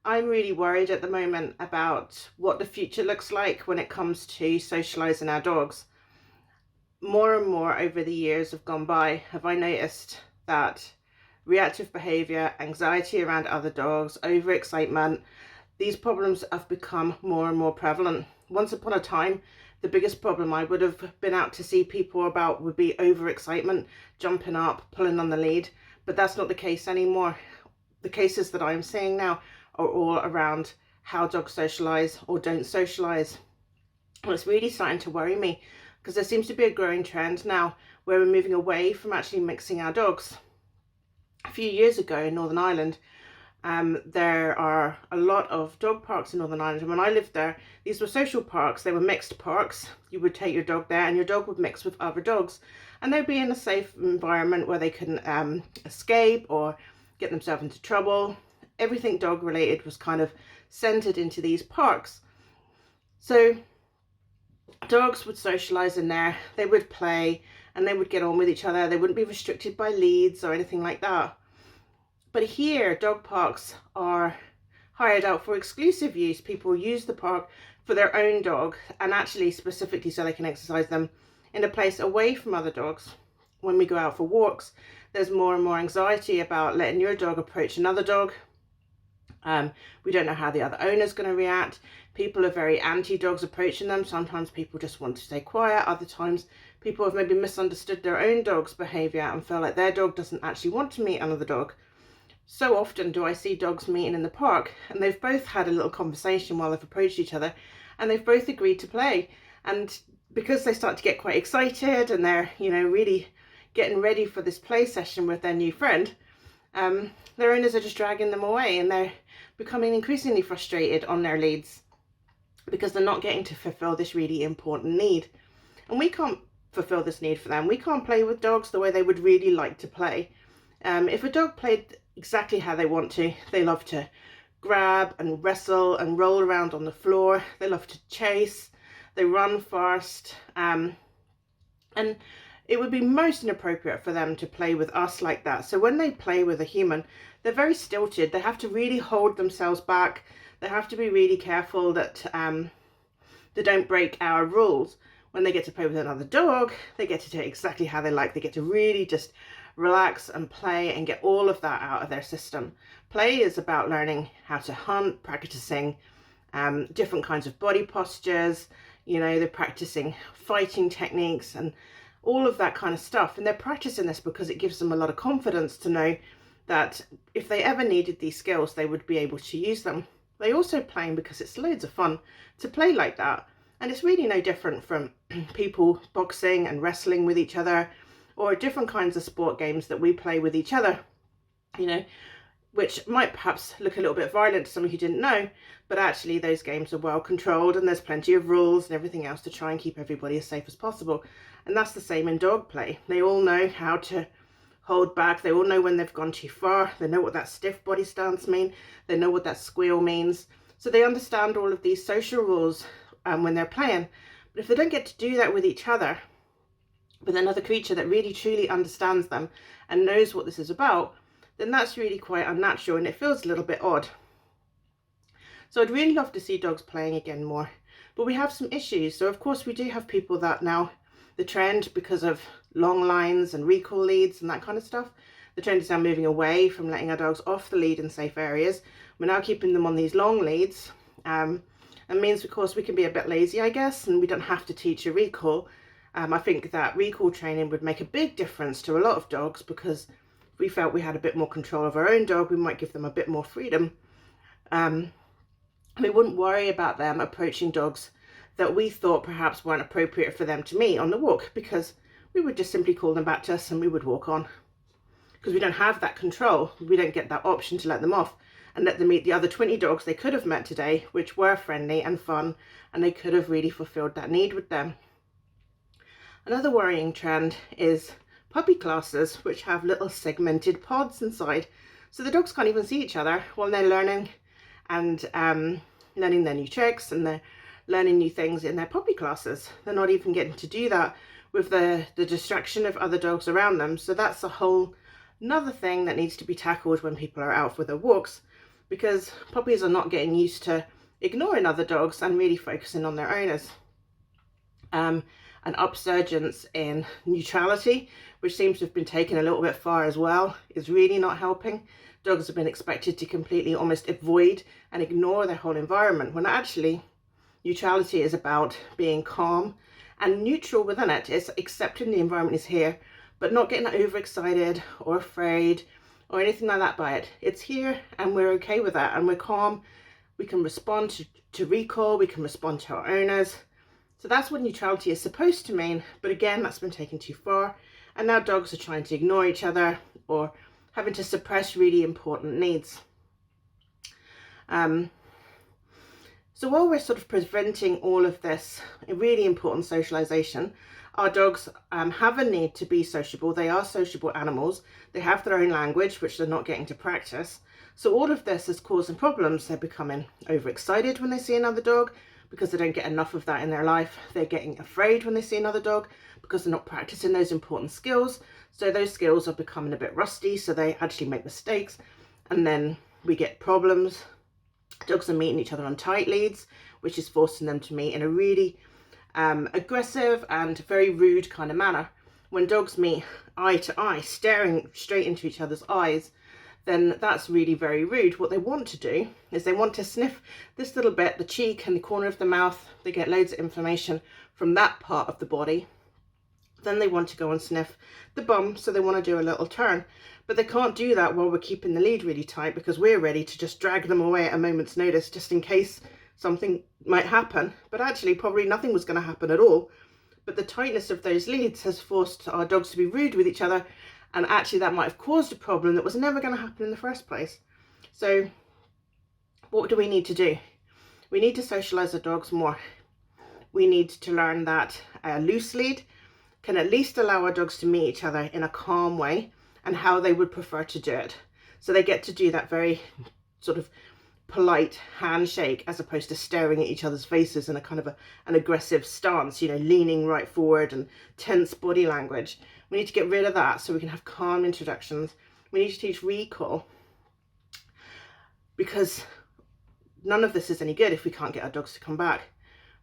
I'm really worried at the moment about what the future looks like when it comes to socializing our dogs. More and more over the years have gone by, have I noticed that reactive behavior, anxiety around other dogs, overexcitement, these problems have become more and more prevalent. Once upon a time, the biggest problem I would have been out to see people about would be overexcitement, jumping up, pulling on the lead, but that's not the case anymore. The cases that I'm seeing now are all around how dogs socialize or don't socialize. Well, it's really starting to worry me because there seems to be a growing trend now where we're moving away from actually mixing our dogs. A few years ago in Northern Ireland, there are a lot of dog parks in Northern Ireland, and when I lived there, these were social parks. They were mixed parks. You would take your dog there and your dog would mix with other dogs, and they'd be in a safe environment where they couldn't escape or get themselves into trouble. Everything dog related was kind of centered into these parks. So dogs would socialize in there, they would play, and they would get on with each other. They wouldn't be restricted by leads or anything like that. But here, dog parks are hired out for exclusive use. People use the park for their own dog, and actually specifically so they can exercise them in a place away from other dogs. When we go out for walks, there's more and more anxiety about letting your dog approach another dog. We don't know how the other owner's going to react. People are very anti-dogs approaching them. Sometimes people just want to stay quiet. Other times people have maybe misunderstood their own dog's behaviour and feel like their dog doesn't actually want to meet another dog. So often do I see dogs meeting in the park, and they've both had a little conversation while they've approached each other, and they've both agreed to play. And because they start to get quite excited and they're, really getting ready for this play session with their new friend, their owners are just dragging them away, and they're becoming increasingly frustrated on their leads because they're not getting to fulfill this really important need. And we can't fulfill this need for them. We can't play with dogs the way they would really like to play. If a dog played exactly how they want to, they love to grab and wrestle and roll around on the floor. They love to chase. They run fast. And it would be most inappropriate for them to play with us like that. So when they play with a human, they're very stilted. They have to really hold themselves back. They have to be really careful that they don't break our rules. When they get to play with another dog, they get to do it exactly how they like. They get to really just relax and play and get all of that out of their system. Play is about learning how to hunt, practicing different kinds of body postures. They're practicing fighting techniques and all of that kind of stuff. And they're practicing this because it gives them a lot of confidence to know that if they ever needed these skills, they would be able to use them. They also playing because it's loads of fun to play like that. And it's really no different from people boxing and wrestling with each other, or different kinds of sport games that we play with each other, which might perhaps look a little bit violent to some of you who didn't know, but actually those games are well controlled and there's plenty of rules and everything else to try and keep everybody as safe as possible. And that's the same in dog play. They all know how to hold back. They all know when they've gone too far. They know what that stiff body stance means. They know what that squeal means. So they understand all of these social rules when they're playing. But if they don't get to do that with each other, with another creature that really truly understands them and knows what this is about, then that's really quite unnatural and it feels a little bit odd. So I'd really love to see dogs playing again more, but we have some issues. So of course we do have people that now, the trend because of long lines and recall leads and that kind of stuff, the trend is now moving away from letting our dogs off the lead in safe areas. We're now keeping them on these long leads. And means of course we can be a bit lazy, I guess, and we don't have to teach a recall. I think that recall training would make a big difference to a lot of dogs, because if we felt we had a bit more control of our own dog, we might give them a bit more freedom. We wouldn't worry about them approaching dogs that we thought perhaps weren't appropriate for them to meet on the walk, because we would just simply call them back to us and we would walk on. Because we don't have that control, we don't get that option to let them off and let them meet the other 20 dogs they could have met today, which were friendly and fun, and they could have really fulfilled that need with them. Another worrying trend is puppy classes, which have little segmented pods inside. So the dogs can't even see each other while they're learning and learning their new tricks, and they're learning new things in their puppy classes. They're not even getting to do that with the distraction of other dogs around them. So that's a whole another thing that needs to be tackled when people are out for their walks. because puppies are not getting used to ignoring other dogs and really focusing on their owners. An upsurgence in neutrality, which seems to have been taken a little bit far as well, is really not helping. Dogs have been expected to completely almost avoid and ignore their whole environment, when actually neutrality is about being calm and neutral within it. It's accepting the environment is here, but not getting overexcited or afraid or anything like that by it. It's here and we're okay with that, and we're calm. We can respond to recall, we can respond to our owners. So that's what neutrality is supposed to mean, but again, that's been taken too far, and now dogs are trying to ignore each other or having to suppress really important needs. So while we're sort of preventing all of this really important socialization, our dogs have a need to be sociable. They are sociable animals. They have their own language, which they're not getting to practice. So all of this is causing problems. They're becoming overexcited when they see another dog because they don't get enough of that in their life. They're getting afraid when they see another dog because they're not practicing those important skills. So those skills are becoming a bit rusty, so they actually make mistakes, and then we get problems. Dogs are meeting each other on tight leads, which is forcing them to meet in a really aggressive and very rude kind of manner. When dogs meet eye to eye, staring straight into each other's eyes, then that's really very rude. What they want to do is they want to sniff this little bit, the cheek and the corner of the mouth. They get loads of inflammation from that part of the body. Then they want to go and sniff the bum, so they want to do a little turn. But they can't do that while we're keeping the lead really tight, because we're ready to just drag them away at a moment's notice, just in case something might happen. But actually, probably nothing was going to happen at all. But the tightness of those leads has forced our dogs to be rude with each other, and actually that might have caused a problem that was never going to happen in the first place. So what do we need to do? We need to socialize our dogs more. We need to learn that a loose lead can at least allow our dogs to meet each other in a calm way, and how they would prefer to do it. So they get to do that very sort of polite handshake, as opposed to staring at each other's faces in a kind of an aggressive stance, you know, leaning right forward and tense body language. We need to get rid of that so we can have calm introductions. We need to teach recall, because none of this is any good if we can't get our dogs to come back.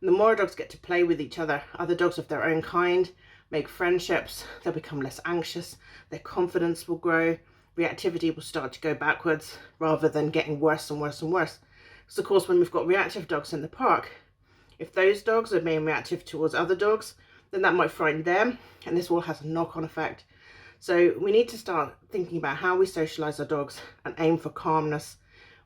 And the more our dogs get to play with each other, other dogs of their own kind, make friendships, they'll become less anxious, their confidence will grow, reactivity will start to go backwards rather than getting worse and worse and worse. Because of course, when we've got reactive dogs in the park, if those dogs are being reactive towards other dogs, then that might frighten them, and this all has a knock-on effect. So we need to start thinking about how we socialize our dogs and aim for calmness.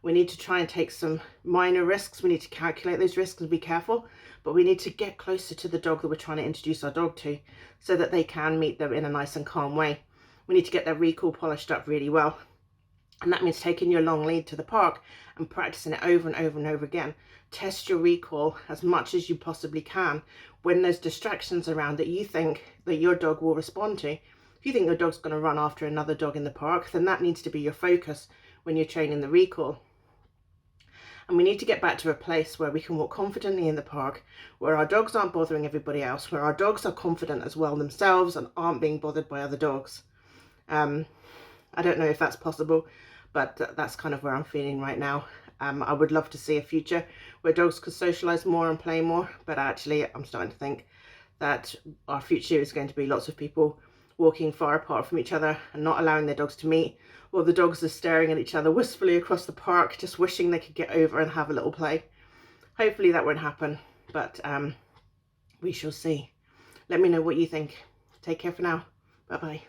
We need to try and take some minor risks. We need to calculate those risks and be careful, but we need to get closer to the dog that we're trying to introduce our dog to, so that they can meet them in a nice and calm way. We need to get their recall polished up really well. And that means taking your long lead to the park and practicing it over and over and over again. Test your recall as much as you possibly can when there's distractions around that you think that your dog will respond to. If you think your dog's going to run after another dog in the park, then that needs to be your focus when you're training the recall. And we need to get back to a place where we can walk confidently in the park, where our dogs aren't bothering everybody else, where our dogs are confident as well themselves and aren't being bothered by other dogs. I don't know if that's possible, but that's kind of where I'm feeling right now. I would love to see a future where dogs could socialize more and play more, but actually I'm starting to think that our future is going to be lots of people walking far apart from each other and not allowing their dogs to meet, while the dogs are staring at each other wistfully across the park, just wishing they could get over and have a little play. Hopefully that won't happen, but we shall see. Let me know what you think. Take care for now. Bye bye.